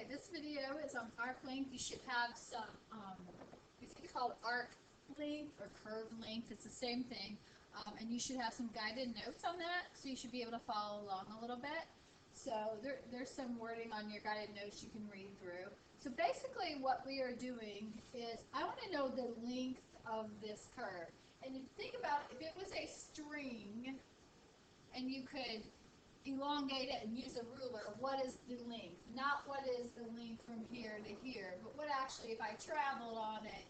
Okay, this video is on arc length. You should have some, it's called arc length or curve length. It's the same thing. And you should have some guided notes on that, so you should be able to follow along a little bit. So there's some wording on your guided notes you can read through. So basically what we are doing is, I want to know the length of this curve. And you think about if it was a string and you could elongate it and use a ruler, what is the length? Not what is the length from here to here, but what actually, if I traveled on it,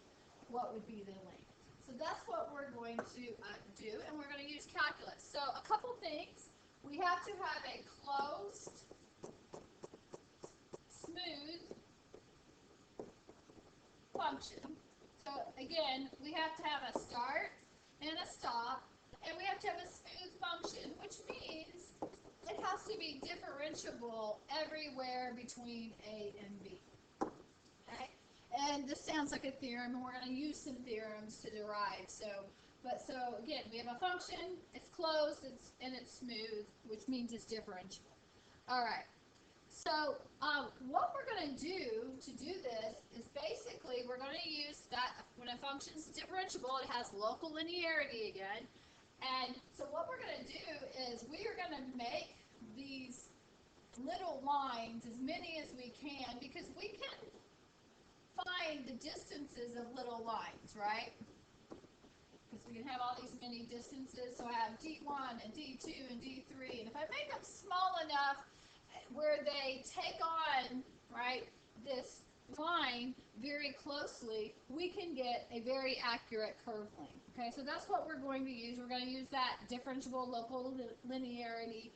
what would be the length? So that's what we're going to do, and we're going to use calculus. So a couple things. We have to have a closed, smooth function. So again, we have to have a start and a stop, and we have to have a smooth function, which means it has to be differentiable everywhere between A and B. Okay? And this sounds like a theorem, and we're going to use some theorems to derive. So again, we have a function, it's closed, and it's smooth, which means it's differentiable. All right. So what we're going to do this is basically we're going to use that when a function is differentiable, it has local linearity again. And so what we're going to do is we are going to make these little lines, as many as we can, because we can find the distances of little lines, right? Because we can have all these many distances. So I have D1 and D2 and D3. And if I make them small enough where they take on, right, this line very closely, we can get a very accurate curve length. Okay, so that's what we're going to use. We're going to use that differentiable local linearity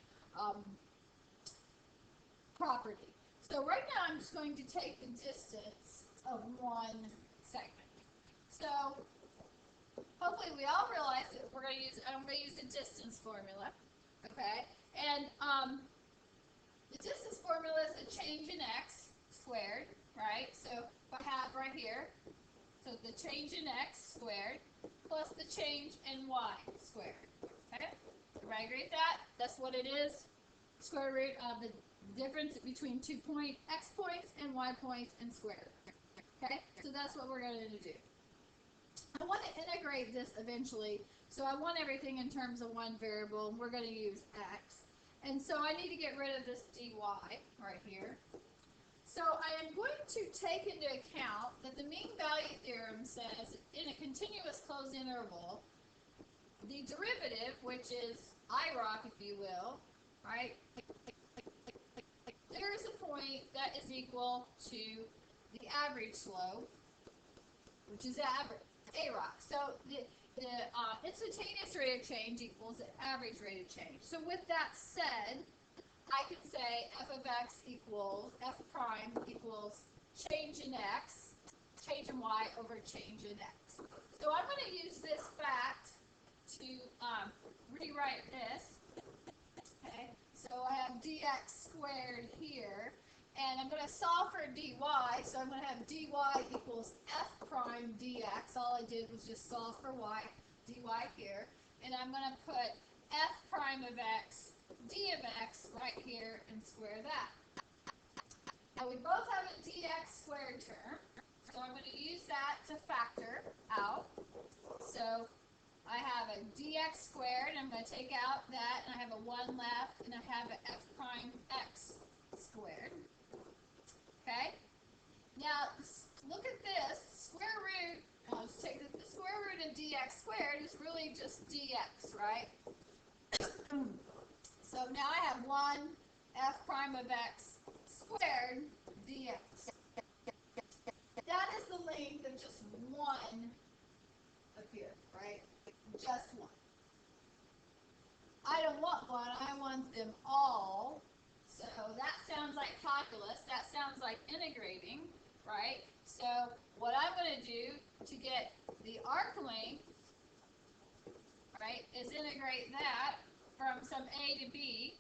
property. So right now I'm just going to take the distance of one segment. So hopefully we all realize that I'm going to use the distance formula. Okay, and the distance formula is the change in x squared, right? So if I have right here, so the change in x squared plus the change in y squared. Okay? Everybody agree with that? That's what it is. Square root of the difference between 2 x points and y points and square. Okay? So that's what we're going to do. I want to integrate this eventually, so I want everything in terms of one variable. We're going to use x. And so I need to get rid of this dy right here. So I am going to take into account that the mean value theorem says in a continuous closed interval, the derivative, which is IROC, if you will, right, there is a point that is equal to the average slope, which is AROC. So the instantaneous rate of change equals the average rate of change. So with that said, I can say f of x equals, f prime equals change in x, change in y over change in x. So I'm going to use this fact to rewrite this. Okay, so I have dx squared here, and I'm going to solve for dy, so I'm going to have dy equals f prime dx. All I did was just solve for dy here, and I'm going to put f prime of x d of x right here and square that. Now we both have a dx squared term, so I'm going to use that to factor out. So I have a dx squared, and I'm going to take out that, and I have a 1 left, and I have an f prime x squared. Okay? Now, look at this. Square root, let's take the square root of dx squared is really just dx, right? So now I have 1 f prime of x squared dx. That is the length of just one up here, right? Just one. I don't want one, I want them all. So that sounds like calculus, that sounds like integrating, right? So what I'm going to do to get the arc length, right, is integrate that from some a to b.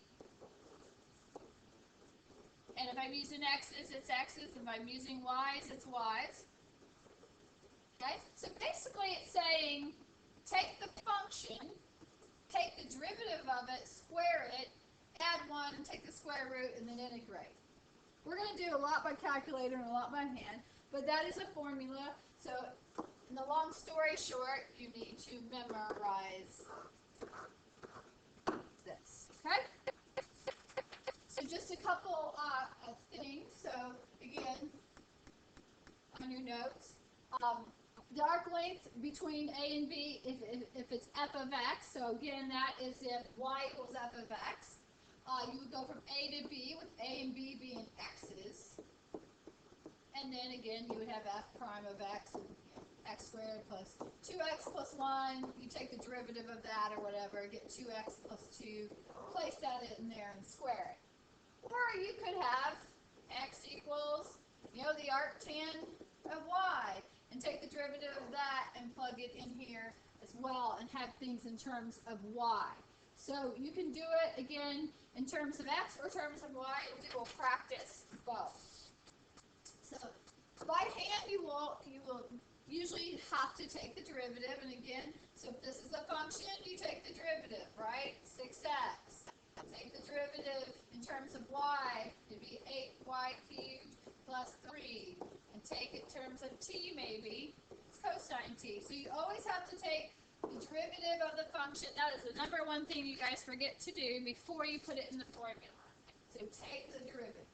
And if I'm using x's, it's x's. If I'm using y's, it's y's. Okay? So basically it's saying take the function, take the derivative of it, square it, add 1, take the square root, and then integrate. We're going to do a lot by calculator and a lot by hand, but that is a formula. So in the long story short, you need to memorize this. Okay? So just a couple of things. So again, on your notes, the arc length between A and B, if it's f of x, so again, that is if y equals f of x. You would go from A to B with A and B being x's. And then again, you would have f prime of x, and x squared plus 2x plus 1. You take the derivative of that or whatever, get 2x plus 2, place that in there and square it. Or you could have x equals, the arctan of y, and take the derivative of that and plug it in here as well and have things in terms of y. So you can do it, again, in terms of x or terms of y. We'll practice both. So by hand, you will usually have to take the derivative. And again, so if this is a function, you take the derivative, right? 6x. Take the derivative in terms of y. It'd be 8y cubed plus 3. And take it in terms of t, maybe. It's cosine t. So you always have to take the derivative of the function. That is the number one thing you guys forget to do before you put it in the formula. So take the derivative.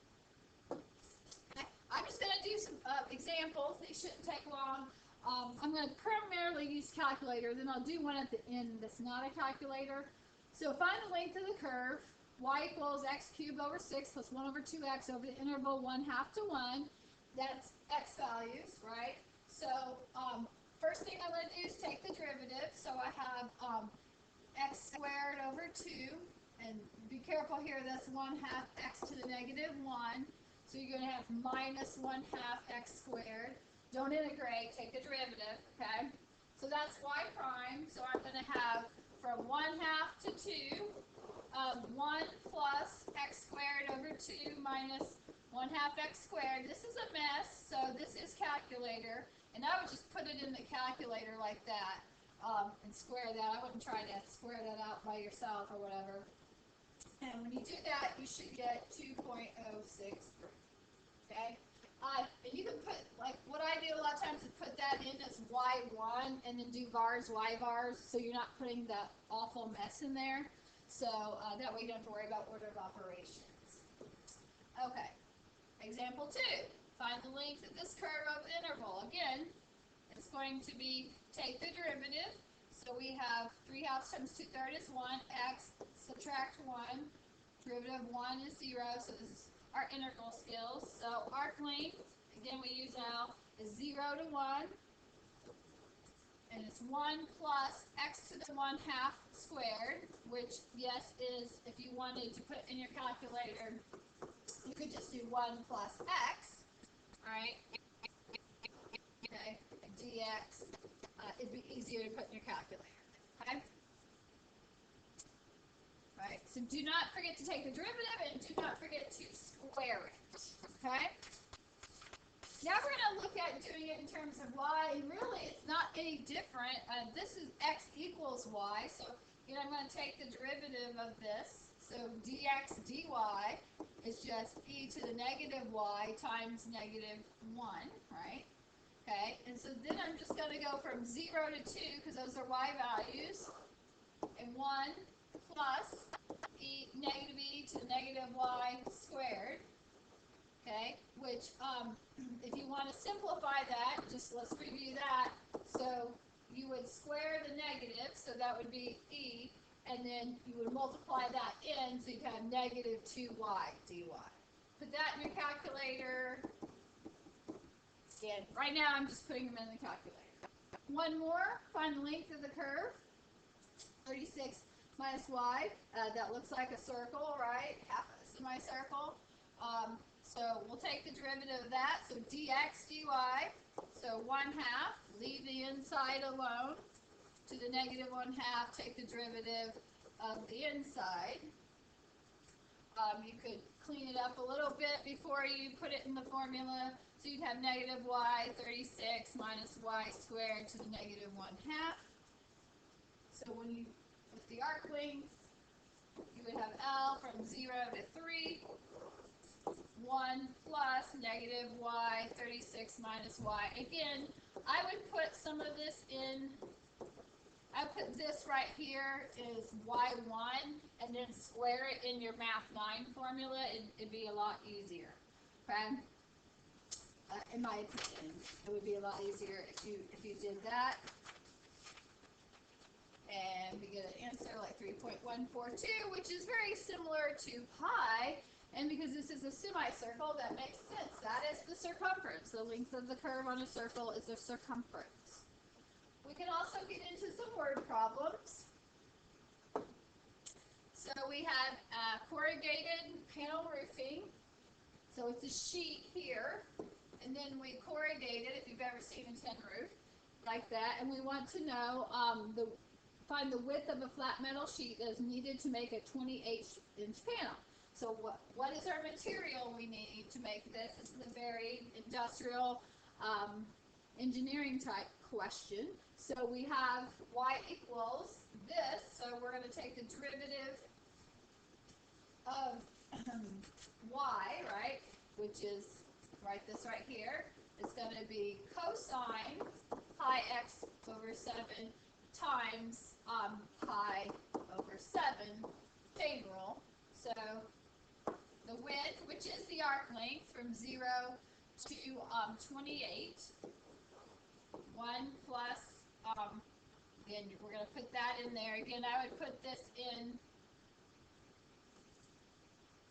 Okay. I'm just going to do some examples. These shouldn't take long. I'm going to primarily use calculator. Then I'll do one at the end that's not a calculator. So find the length of the curve. Y equals x cubed over 6 plus 1 over 2x over the interval 1/2 to 1. That's x values, right? So first thing I'm going to do is take the derivative. So I have x squared over 2. And be careful here, that's 1/2 x to the negative 1. So you're going to have minus 1/2 x squared. Don't integrate, take the derivative, okay? So that's y prime. So I'm going to have from 1/2 to 2, 1 plus x squared over 2 minus 1/2 x squared. This is a mess, so this is calculator. And I would just put it in the calculator like that and square that. I wouldn't try to square that out by yourself or whatever. And when you do that, you should get 2.063. Okay? And you can put, like what I do a lot of times is put that in as y1 and then do vars, y vars, so you're not putting that awful mess in there. So that way you don't have to worry about order of operations. Okay. Example 2. Find the length of this curve of the interval. Again, it's going to be take the derivative. So we have 3/2 times 2/3 is 1. X subtract 1. Derivative of 1 is 0. So this is our integral skills. So arc length, again we use now, is 0 to 1. And it's 1 plus x to the 1/2 squared, which, yes, is, if you wanted to put in your calculator, you could just do 1 plus x, right? Okay, dx. It'd be easier to put in your calculator, okay? Right, so do not forget to take the derivative and do not forget to square it, okay? Now we're going to look at doing it in terms of y, and really it's not any different. This is x equals y, so I'm going to take the derivative of this. So dx dy is just e to the negative y times negative 1, right? Okay, and so then I'm just going to go from 0 to 2, because those are y values, and 1 plus negative e to the negative y squared. Okay, which if you want to simplify that, let's review that. So you would square the negative, so that would be e, and then you would multiply that in, so you'd have negative 2y dy. Put that in your calculator. And right now I'm just putting them in the calculator. One more, find the length of the curve. 36 minus y, that looks like a circle, right? Half a semicircle. So we'll take the derivative of that. So dx dy, so 1/2, leave the inside alone. To the negative 1/2, take the derivative of the inside. You could clean it up a little bit before you put it in the formula. So you'd have negative y, 36 minus y squared to the negative 1/2. So with the arc length, you would have L from 0 to 3. 1 plus negative y, 36 minus y. Again, I would put some of this in, I put this right here is y1, and then square it in your Math 9 formula. It'd be a lot easier, okay? In my opinion, it would be a lot easier if you did that. And we get an answer like 3.142, which is very similar to pi. And because this is a semicircle, that makes sense. That is the circumference. The length of the curve on a circle is the circumference. We can also get into some word problems. So we have corrugated panel roofing. So it's a sheet here. And then we corrugate it, if you've ever seen a tin roof, like that. And we want to know find the width of a flat metal sheet that is needed to make a 28-inch panel. So what is our material we need to make this? This is a very industrial engineering type question. So we have y equals this. So we're going to take the derivative of y, right, which is, write this right here. It's going to be cosine pi x over 7 times pi over 7 chain rule. So the width, which is the arc length from 0 to 28, 1 plus, again, we're going to put that in there. Again, I would put this in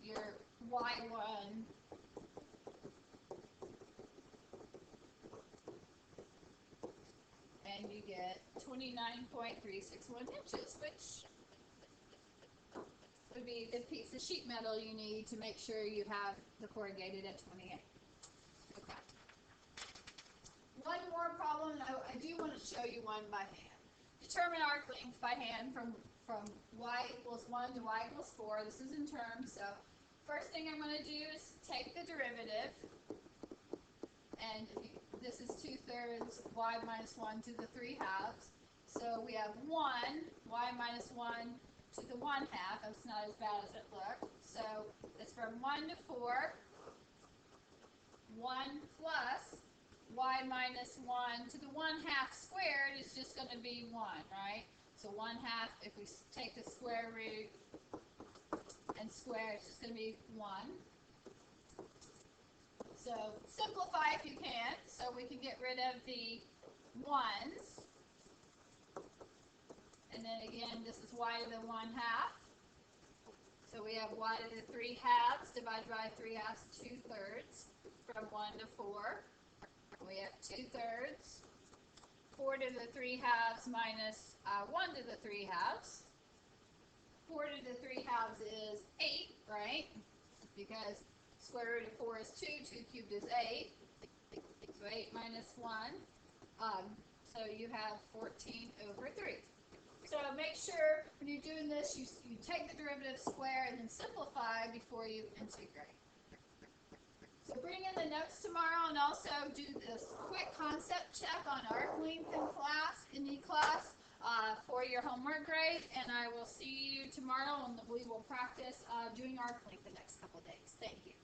your y1 and you get 29.361 inches, which would be the piece of sheet metal you need to make sure you have the corrugated at 28. Okay. One more problem. I do want to show you one by hand. Determine arc length by hand from y equals 1 to y equals 4. This is in terms. So first thing I'm going to do is take the derivative. And this is 2/3 y minus 1 to the 3 halves. So we have 1, y minus 1 to the 1 half. That's not as bad as it looked. So it's from 1 to 4. 1 plus y minus 1 to the 1 half squared is just going to be 1, right? So 1 half, if we take the square root and square, it's just going to be 1. So simplify if you can, so we can get rid of the 1's. And then again, this is y to the 1 half. So we have y to the 3 halves divided by 3 halves, 2/3 from 1 to 4. We have 2/3. 4 to the 3 halves minus 1 to the 3 halves. 4 to the 3 halves is 8, right? Because square root of 4 is 2, 2 cubed is 8. So 8 minus 1. So you have 14 over 3. So make sure when you're doing this, you take the derivative square and then simplify before you integrate. So bring in the notes tomorrow and also do this quick concept check on arc length in class for your homework grade. And I will see you tomorrow and we will practice doing arc length the next couple of days. Thank you.